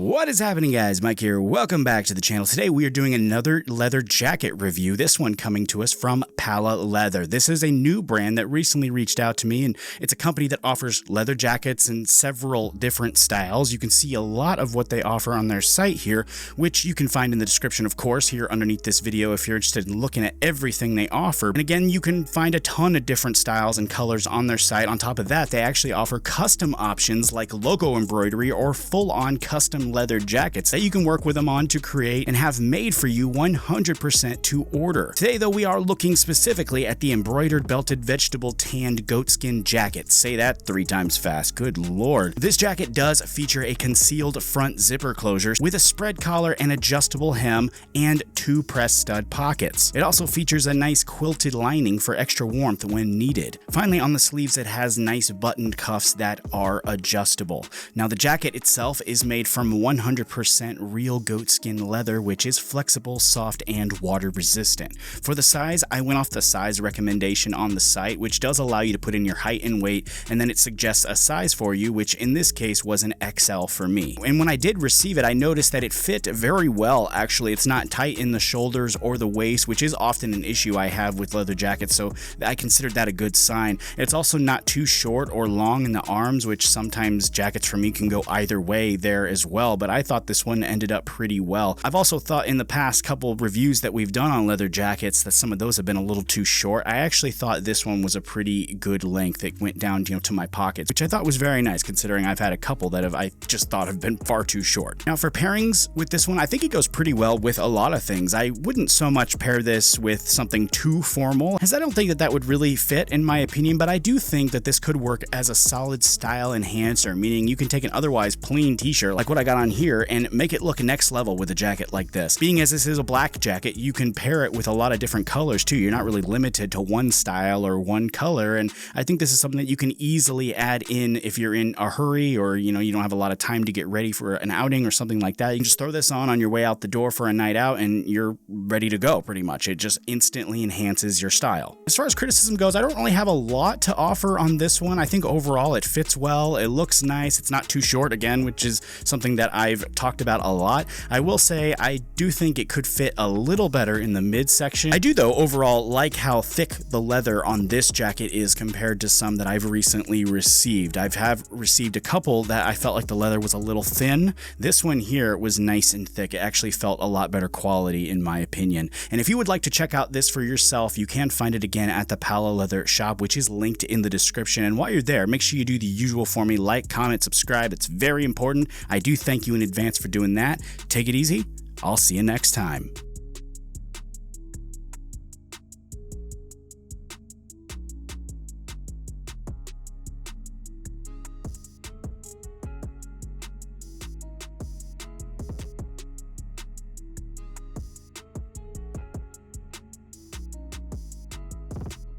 What is happening, guys? Mike here. Welcome back to the channel. Today we are doing another leather jacket review. This one coming to us from Pala Leather. This is a new brand that recently reached out to me, and it's a company that offers leather jackets in several different styles. You can see a lot of what they offer on their site here, which you can find in the description, of course, here underneath this video if you're interested in looking at everything they offer. And again, you can find a ton of different styles and colors on their site. On top of that, they actually offer custom options like logo embroidery or full-on custom leather jackets that you can work with them on to create and have made for you 100% to order. Today, though, we are looking specifically at the embroidered belted vegetable tanned goatskin jacket. Say that 3 times fast. Good lord. This jacket does feature a concealed front zipper closure with a spread collar and adjustable hem and 2 press stud pockets. It also features a nice quilted lining for extra warmth when needed. Finally, on the sleeves, it has nice buttoned cuffs that are adjustable. Now, the jacket itself is made from 100% real goatskin leather, which is flexible, soft, and water resistant. For the size, I went off the size recommendation on the site, which does allow you to put in your height and weight, and then it suggests a size for you, which in this case was an XL for me. And when I did receive it, I noticed that it fit very well, actually. It's not tight in the shoulders or the waist, which is often an issue I have with leather jackets, so I considered that a good sign. It's also not too short or long in the arms, which sometimes jackets for me can go either way there as well, but I thought this one ended up pretty well. I've also thought in the past couple of reviews that we've done on leather jackets that some of those have been a little too short. I actually thought this one was a pretty good length. It went down, to my pockets, which I thought was very nice considering I've had a couple that I just thought have been far too short. Now, for pairings with this one, I think it goes pretty well with a lot of things. I wouldn't so much pair this with something too formal, as I don't think that would really fit in my opinion, but I do think that this could work as a solid style enhancer, meaning you can take an otherwise plain t-shirt like what I got on here and make it look next level with a jacket like this. Being as this is a black jacket, you can pair it with a lot of different colors too. You're not really limited to one style or one color, and I think this is something that you can easily add in if you're in a hurry or you don't have a lot of time to get ready for an outing or something like that. You can just throw this on your way out the door for a night out and you're ready to go pretty much. It just instantly enhances your style. As far as criticism goes, I don't really have a lot to offer on this one. I think overall it fits well. It looks nice. It's not too short again, which is something that I've talked about a lot. I will say I do think it could fit a little better in the midsection. I do, though, overall like how thick the leather on this jacket is compared to some that I've recently received. I have received a couple that I felt like the leather was a little thin. This one here was nice and thick. It actually felt a lot better quality in my opinion. And if you would like to check out this for yourself, you can find it again at the Pala Leather shop, which is linked in the description. And while you're there, make sure you do the usual for me: like, comment, subscribe. It's very important. I do thank you in advance for doing that. Take it easy. I'll see you next time.